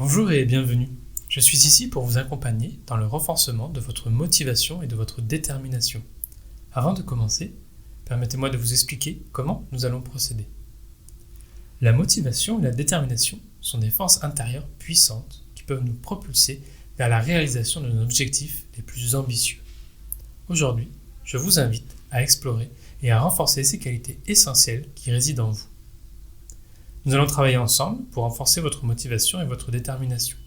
Bonjour et bienvenue. Je suis ici pour vous accompagner dans le renforcement de votre motivation et de votre détermination. Avant de commencer, permettez-moi de vous expliquer comment nous allons procéder. La motivation et la détermination sont des forces intérieures puissantes qui peuvent nous propulser vers la réalisation de nos objectifs les plus ambitieux. Aujourd'hui, je vous invite à explorer et à renforcer ces qualités essentielles qui résident en vous. Nous allons travailler ensemble pour renforcer votre motivation et votre détermination.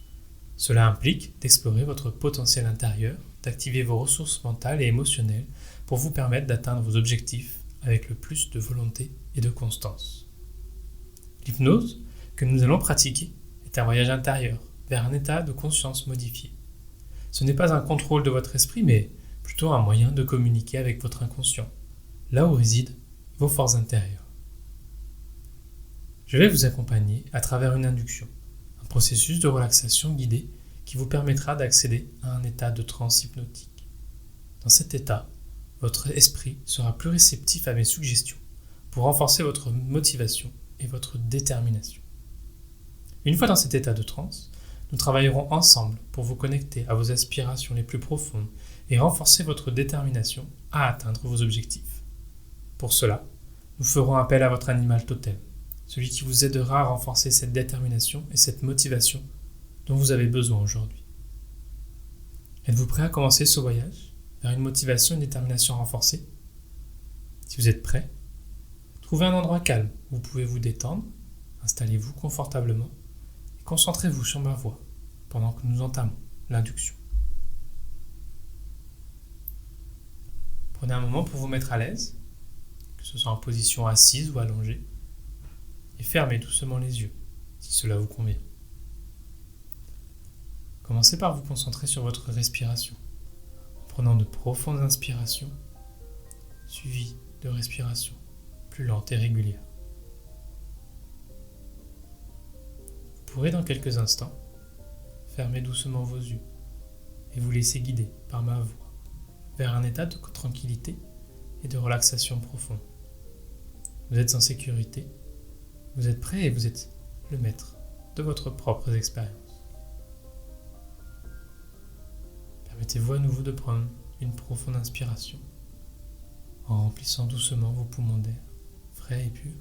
Cela implique d'explorer votre potentiel intérieur, d'activer vos ressources mentales et émotionnelles pour vous permettre d'atteindre vos objectifs avec le plus de volonté et de constance. L'hypnose que nous allons pratiquer est un voyage intérieur vers un état de conscience modifié. Ce n'est pas un contrôle de votre esprit, mais plutôt un moyen de communiquer avec votre inconscient, là où résident vos forces intérieures. Je vais vous accompagner à travers une induction, un processus de relaxation guidé qui vous permettra d'accéder à un état de transe hypnotique. Dans cet état, votre esprit sera plus réceptif à mes suggestions pour renforcer votre motivation et votre détermination. Une fois dans cet état de transe, nous travaillerons ensemble pour vous connecter à vos aspirations les plus profondes et renforcer votre détermination à atteindre vos objectifs. Pour cela, nous ferons appel à votre animal totem, celui qui vous aidera à renforcer cette détermination et cette motivation dont vous avez besoin aujourd'hui. Êtes-vous prêt à commencer ce voyage vers une motivation et une détermination renforcée? Si vous êtes prêt, trouvez un endroit calme où vous pouvez vous détendre, installez-vous confortablement et concentrez-vous sur ma voix pendant que nous entamons l'induction. Prenez un moment pour vous mettre à l'aise, que ce soit en position assise ou allongée, et fermez doucement les yeux, si cela vous convient. Commencez par vous concentrer sur votre respiration, en prenant de profondes inspirations, suivies de respirations plus lentes et régulières. Vous pourrez dans quelques instants fermer doucement vos yeux et vous laisser guider par ma voix vers un état de tranquillité et de relaxation profonde. Vous êtes en sécurité. Vous êtes prêt et vous êtes le maître de votre propre expérience. Permettez-vous à nouveau de prendre une profonde inspiration en remplissant doucement vos poumons d'air frais et purs,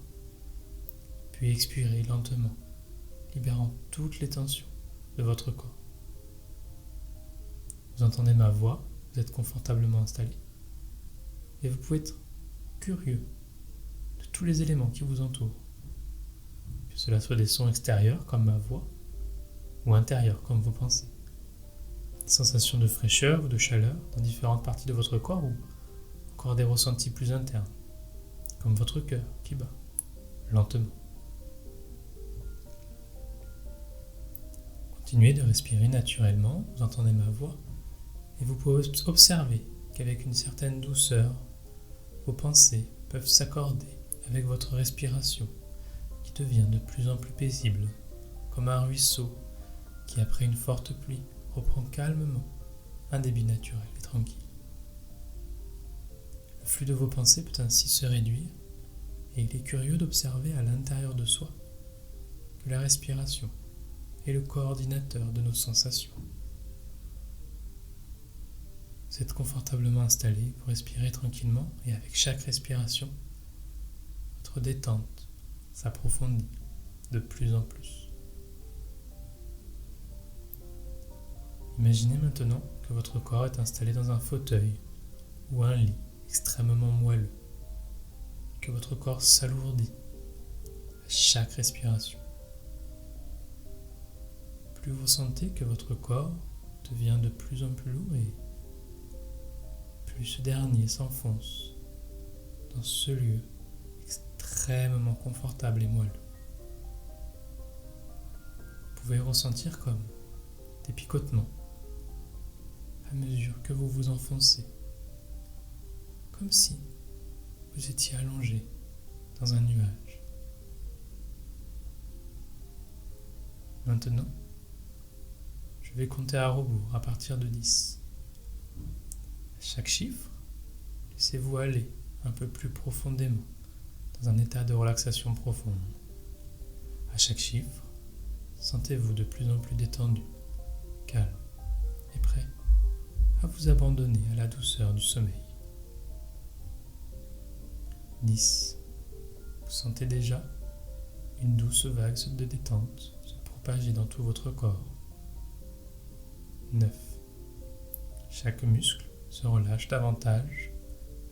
puis expirez lentement, libérant toutes les tensions de votre corps. Vous entendez ma voix, vous êtes confortablement installé et vous pouvez être curieux de tous les éléments qui vous entourent. Que cela soit des sons extérieurs comme ma voix ou intérieurs comme vos pensées. Des sensations de fraîcheur ou de chaleur dans différentes parties de votre corps ou encore des ressentis plus internes comme votre cœur qui bat lentement. Continuez de respirer naturellement, vous entendez ma voix et vous pouvez observer qu'avec une certaine douceur, vos pensées peuvent s'accorder avec votre respiration qui devient de plus en plus paisible, comme un ruisseau qui, après une forte pluie, reprend calmement un débit naturel et tranquille. Le flux de vos pensées peut ainsi se réduire et il est curieux d'observer à l'intérieur de soi que la respiration est le coordinateur de nos sensations. Vous êtes confortablement installé, vous respirez tranquillement et avec chaque respiration, votre détente s'approfondit de plus en plus. Imaginez maintenant que votre corps est installé dans un fauteuil ou un lit extrêmement moelleux, que votre corps s'alourdit à chaque respiration. Plus vous sentez que votre corps devient de plus en plus lourd et plus ce dernier s'enfonce dans ce lieu extrêmement confortable et moelleux. Vous pouvez ressentir comme des picotements à mesure que vous vous enfoncez, comme si vous étiez allongé dans un nuage. Maintenant, je vais compter à rebours à partir de 10. À chaque chiffre, laissez-vous aller un peu plus profondément dans un état de relaxation profonde. À chaque chiffre, Sentez-vous de plus en plus détendu, calme et prêt à vous abandonner à la douceur du sommeil. 10. Vous sentez déjà une douce vague de détente se propager dans tout votre corps. 9. Chaque muscle se relâche davantage,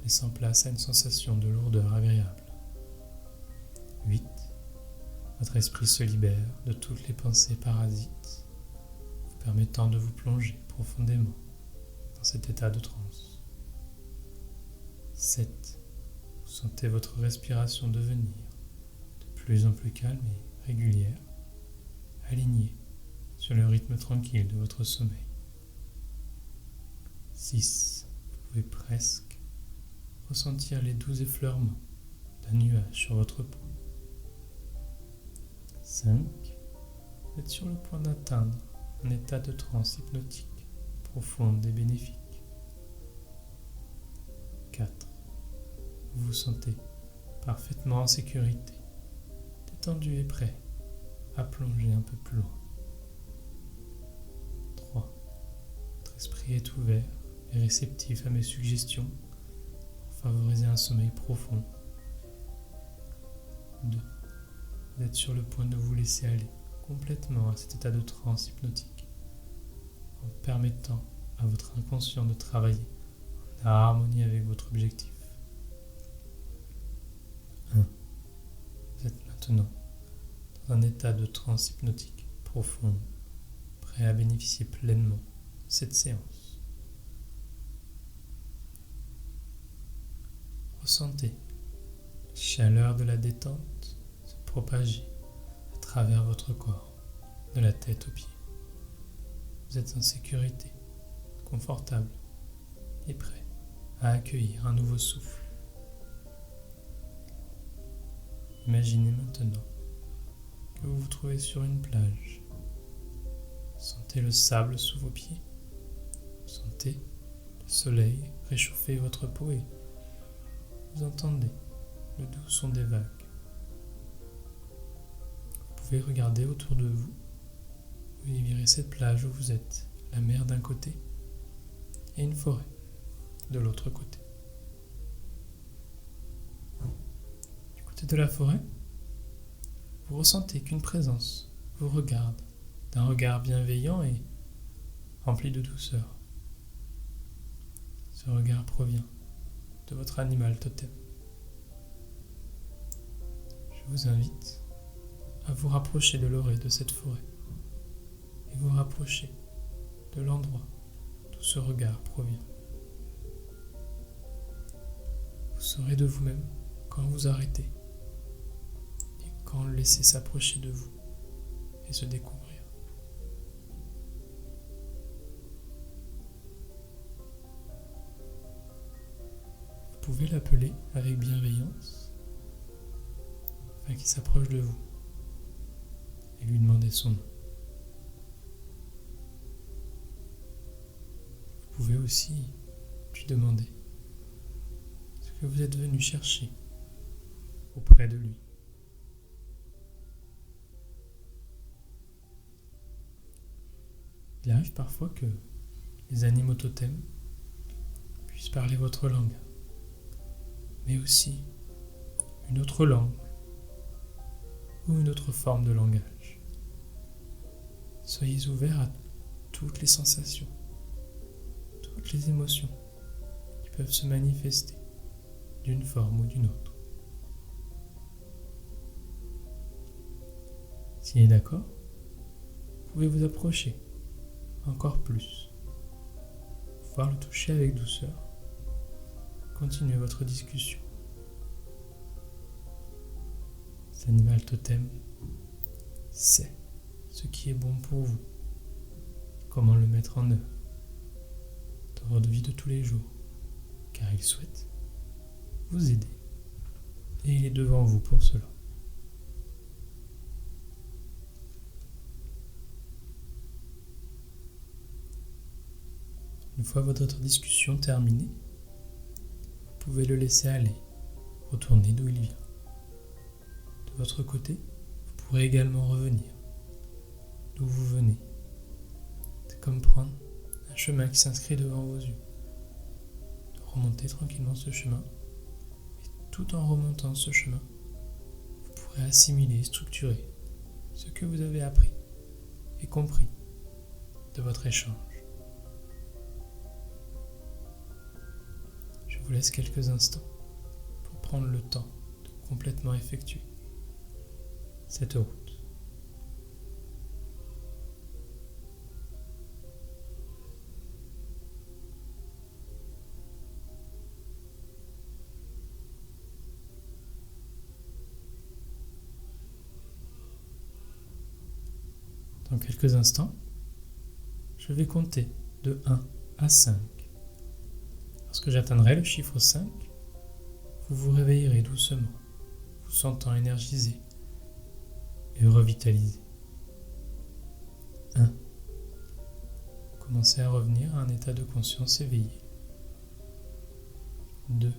laissant place à une sensation de lourdeur agréable. 8. Votre esprit se libère de toutes les pensées parasites, vous permettant de vous plonger profondément dans cet état de transe. 7. Vous sentez votre respiration devenir de plus en plus calme et régulière, alignée sur le rythme tranquille de votre sommeil. 6. Vous pouvez presque ressentir les doux effleurements d'un nuage sur votre peau. 5. Vous êtes sur le point d'atteindre un état de transe hypnotique profonde et bénéfique. 4. Vous vous sentez parfaitement en sécurité, détendu et prêt à plonger un peu plus loin. 3. Votre esprit est ouvert et réceptif à mes suggestions pour favoriser un sommeil profond. 2. Vous êtes sur le point de vous laisser aller complètement à cet état de transe hypnotique en permettant à votre inconscient de travailler en harmonie avec votre objectif. 1. Vous êtes maintenant dans un état de transe hypnotique profonde, prêt à bénéficier pleinement de cette séance. Ressentez la chaleur de la détente se propager à travers votre corps, de la tête aux pieds. Vous êtes en sécurité, confortable et prêt à accueillir un nouveau souffle. Imaginez maintenant que vous vous trouvez sur une plage. Sentez le sable sous vos pieds. Sentez le soleil réchauffer votre peau et vous entendez le doux son des vagues. Vous pouvez regarder autour de vous. Vous y verrez cette plage où vous êtes, la mer d'un côté et une forêt de l'autre côté. Du côté de la forêt, vous ressentez qu'une présence vous regarde d'un regard bienveillant et rempli de douceur. Ce regard provient de votre animal totem. Je vous invite à vous rapprocher de l'orée de cette forêt et vous rapprocher de l'endroit d'où ce regard provient. Vous saurez de vous-même quand vous arrêtez et quand le laisser s'approcher de vous et se découvrir. Vous pouvez l'appeler avec bienveillance afin qu'il s'approche de vous et lui demander son nom. Vous pouvez aussi lui demander ce que vous êtes venu chercher auprès de lui. Il arrive parfois que les animaux totems puissent parler votre langue, mais aussi une autre langue ou une autre forme de langage. Soyez ouverts à toutes les sensations, toutes les émotions qui peuvent se manifester d'une forme ou d'une autre. S'il est d'accord, vous pouvez vous approcher encore plus, pouvoir le toucher avec douceur. Continuez votre discussion. Cet animal totem sait ce qui est bon pour vous, comment le mettre en œuvre dans votre vie de tous les jours, car il souhaite vous aider et il est devant vous pour cela. Une fois votre discussion terminée, vous pouvez le laisser aller, retourner d'où il vient. De votre côté, vous pourrez également revenir d'où vous venez. C'est comme prendre un chemin qui s'inscrit devant vos yeux. De remonter tranquillement ce chemin. Et tout en remontant ce chemin, vous pourrez assimiler et structurer ce que vous avez appris et compris de votre échange. Je vous laisse quelques instants pour prendre le temps de complètement effectuer cette route. Dans quelques instants, je vais compter de 1 à 5. Lorsque j'atteindrai le chiffre 5, vous vous réveillerez doucement, vous sentant énergisé et revitalisé. 1. Commencez à revenir à un état de conscience éveillé. 2.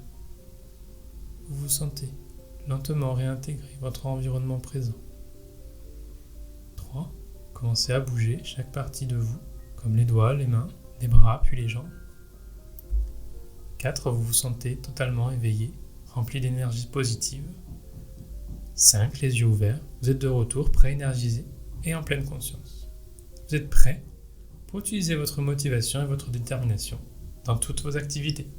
Vous vous sentez lentement réintégrer votre environnement présent. 3. Commencez à bouger chaque partie de vous, comme les doigts, les mains, les bras, puis les jambes. 4. Vous vous sentez totalement éveillé, rempli d'énergie positive. 5. Les yeux ouverts, vous êtes de retour, prêt, énergisé et en pleine conscience. Vous êtes prêt pour utiliser votre motivation et votre détermination dans toutes vos activités.